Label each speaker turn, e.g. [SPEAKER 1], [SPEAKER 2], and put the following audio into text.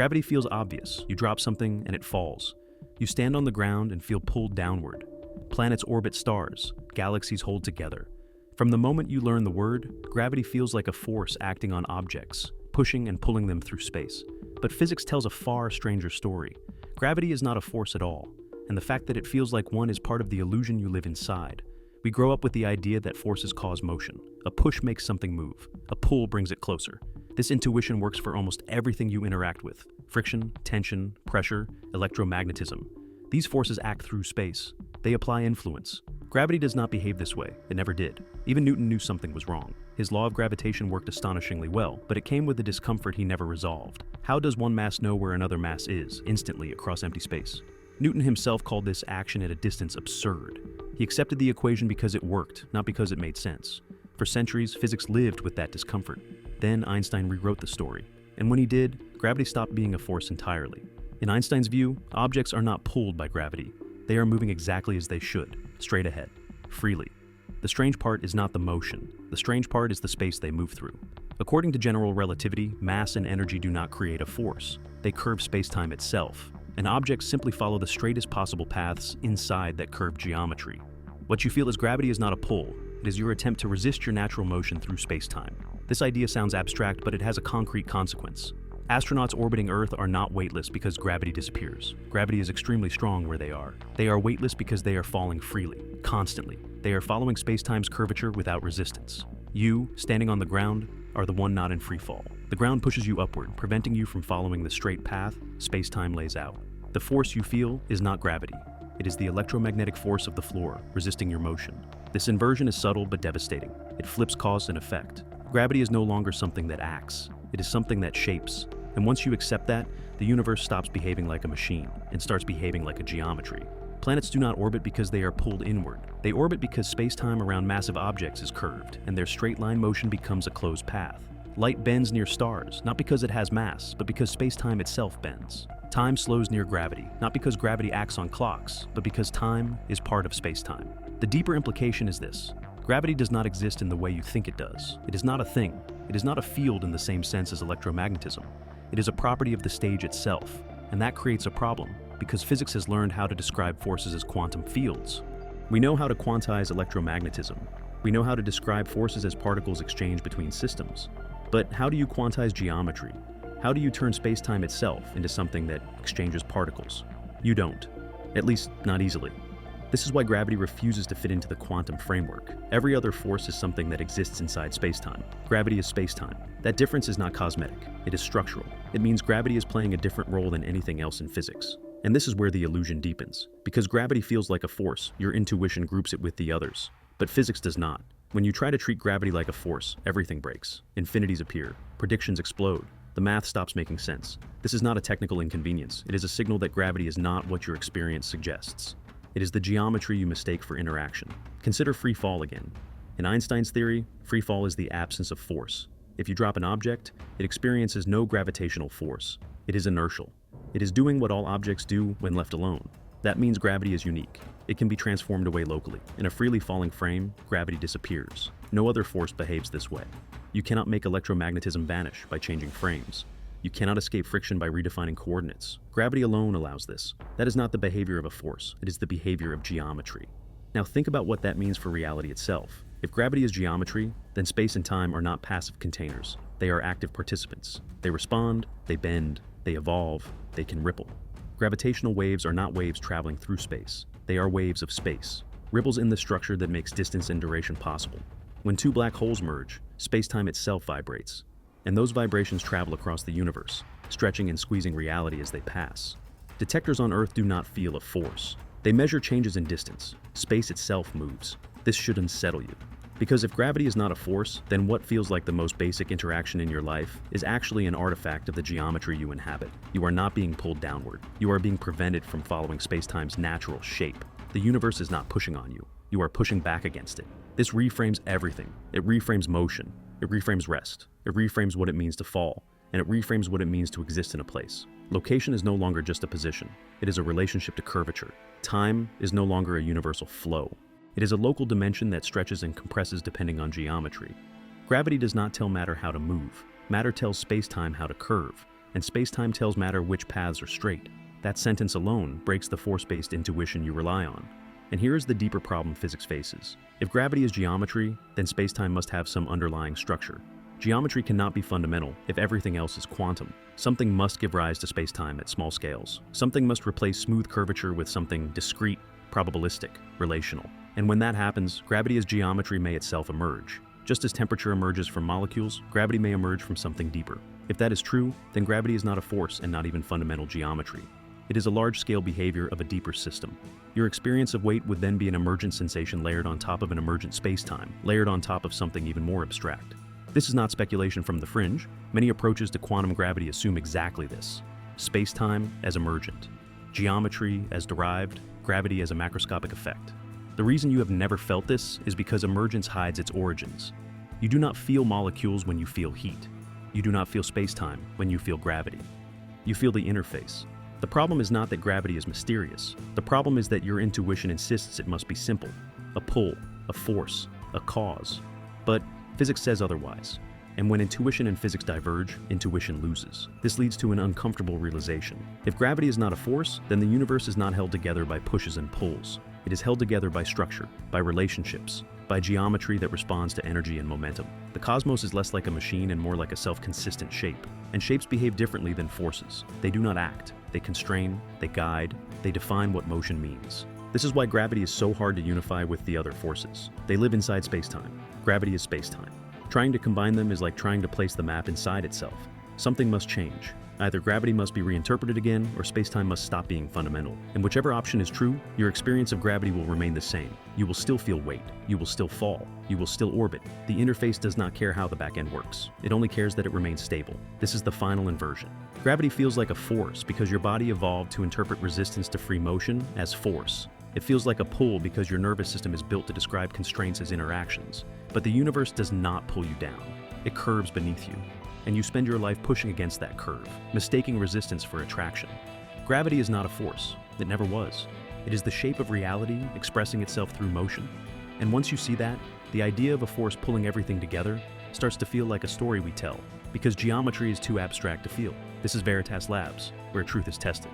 [SPEAKER 1] Gravity feels obvious. You drop something and it falls. You stand on the ground and feel pulled downward. Planets orbit stars, galaxies hold together. From the moment you learn the word, gravity feels like a force acting on objects, pushing and pulling them through space. But physics tells a far stranger story. Gravity is not a force at all, and the fact that it feels like one is part of the illusion you live inside. We grow up with the idea that forces cause motion. A push makes something move. A pull brings it closer. This intuition works for almost everything you interact with. Friction, tension, pressure, electromagnetism. These forces act through space. They apply influence. Gravity does not behave this way. It never did. Even Newton knew something was wrong. His law of gravitation worked astonishingly well, but it came with a discomfort he never resolved. How does one mass know where another mass is, instantly across empty space? Newton himself called this action at a distance absurd. He accepted the equation because it worked, not because it made sense. For centuries, physics lived with that discomfort. Then Einstein rewrote the story. And when he did, gravity stopped being a force entirely. In Einstein's view, objects are not pulled by gravity. They are moving exactly as they should, straight ahead, freely. The strange part is not the motion. The strange part is the space they move through. According to general relativity, mass and energy do not create a force. They curve spacetime itself, and objects simply follow the straightest possible paths inside that curved geometry. What you feel as gravity is not a pull. It is your attempt to resist your natural motion through spacetime. This idea sounds abstract, but it has a concrete consequence. Astronauts orbiting Earth are not weightless because gravity disappears. Gravity is extremely strong where they are. They are weightless because they are falling freely, constantly. They are following spacetime's curvature without resistance. You, standing on the ground, are the one not in free fall. The ground pushes you upward, preventing you from following the straight path spacetime lays out. The force you feel is not gravity. It is the electromagnetic force of the floor, resisting your motion. This inversion is subtle but devastating. It flips cause and effect. Gravity is no longer something that acts. It is something that shapes. And once you accept that, the universe stops behaving like a machine and starts behaving like a geometry. Planets do not orbit because they are pulled inward. They orbit because spacetime around massive objects is curved, and their straight-line motion becomes a closed path. Light bends near stars, not because it has mass, but because spacetime itself bends. Time slows near gravity, not because gravity acts on clocks, but because time is part of spacetime. The deeper implication is this. Gravity does not exist in the way you think it does. It is not a thing. It is not a field in the same sense as electromagnetism. It is a property of the stage itself, and that creates a problem, because physics has learned how to describe forces as quantum fields. We know how to quantize electromagnetism. We know how to describe forces as particles exchanged between systems. But how do you quantize geometry? How do you turn spacetime itself into something that exchanges particles? You don't. At least, not easily. This is why gravity refuses to fit into the quantum framework. Every other force is something that exists inside spacetime. Gravity is spacetime. That difference is not cosmetic. It is structural. It means gravity is playing a different role than anything else in physics. And this is where the illusion deepens. Because gravity feels like a force, your intuition groups it with the others. But physics does not. When you try to treat gravity like a force, everything breaks. Infinities appear. Predictions explode. The math stops making sense. This is not a technical inconvenience. It is a signal that gravity is not what your experience suggests. It is the geometry you mistake for interaction. Consider free fall again. In Einstein's theory, free fall is the absence of force. If you drop an object, it experiences no gravitational force. It is inertial. It is doing what all objects do when left alone. That means gravity is unique. It can be transformed away locally. In a freely falling frame, gravity disappears. No other force behaves this way. You cannot make electromagnetism vanish by changing frames. You cannot escape friction by redefining coordinates. Gravity alone allows this. That is not the behavior of a force. It is the behavior of geometry. Now think about what that means for reality itself. If gravity is geometry, then space and time are not passive containers. They are active participants. They respond, they bend, they evolve, they can ripple. Gravitational waves are not waves traveling through space. They are waves of space. Ripples in the structure that makes distance and duration possible. When two black holes merge, spacetime itself vibrates. And those vibrations travel across the universe, stretching and squeezing reality as they pass. Detectors on Earth do not feel a force. They measure changes in distance. Space itself moves. This should unsettle you. Because if gravity is not a force, then what feels like the most basic interaction in your life is actually an artifact of the geometry you inhabit. You are not being pulled downward. You are being prevented from following spacetime's natural shape. The universe is not pushing on you. You are pushing back against it. This reframes everything. It reframes motion. It reframes rest. It reframes what it means to fall. And it reframes what it means to exist in a place. Location is no longer just a position. It is a relationship to curvature. Time is no longer a universal flow. It is a local dimension that stretches and compresses depending on geometry. Gravity does not tell matter how to move. Matter tells spacetime how to curve. and space-time tells matter which paths are straight. That sentence alone breaks the force-based intuition you rely on. And here is the deeper problem physics faces. If gravity is geometry, then space-time must have some underlying structure. Geometry cannot be fundamental if everything else is quantum. Something must give rise to space-time at small scales. Something must replace smooth curvature with something discrete, probabilistic, relational. And when that happens, gravity as geometry may itself emerge. Just as temperature emerges from molecules, gravity may emerge from something deeper. If that is true, then gravity is not a force and not even fundamental geometry. It is a large-scale behavior of a deeper system. Your experience of weight would then be an emergent sensation layered on top of an emergent space-time, layered on top of something even more abstract. This is not speculation from the fringe. Many approaches to quantum gravity assume exactly this. Space-time as emergent, geometry as derived, gravity as a macroscopic effect. The reason you have never felt this is because emergence hides its origins. You do not feel molecules when you feel heat. You do not feel space-time when you feel gravity. You feel the interface. The problem is not that gravity is mysterious. The problem is that your intuition insists it must be simple. A pull, a force, a cause. But physics says otherwise. And when intuition and physics diverge, intuition loses. This leads to an uncomfortable realization. If gravity is not a force, then the universe is not held together by pushes and pulls. It is held together by structure, by relationships, by geometry that responds to energy and momentum. The cosmos is less like a machine and more like a self-consistent shape. And shapes behave differently than forces. They do not act. They constrain, they guide, they define what motion means. This is why gravity is so hard to unify with the other forces. They live inside space-time. Gravity is space-time. Trying to combine them is like trying to place the map inside itself. Something must change. Either gravity must be reinterpreted again, or space-time must stop being fundamental. And whichever option is true, your experience of gravity will remain the same. You will still feel weight. You will still fall. You will still orbit. The interface does not care how the back end works. It only cares that it remains stable. This is the final inversion. Gravity feels like a force because your body evolved to interpret resistance to free motion as force. It feels like a pull because your nervous system is built to describe constraints as interactions. But the universe does not pull you down. It curves beneath you. And you spend your life pushing against that curve, mistaking resistance for attraction. Gravity is not a force. It never was. It is the shape of reality expressing itself through motion. And once you see that, the idea of a force pulling everything together starts to feel like a story we tell, because geometry is too abstract to feel. This is Veritas Labs, where truth is tested.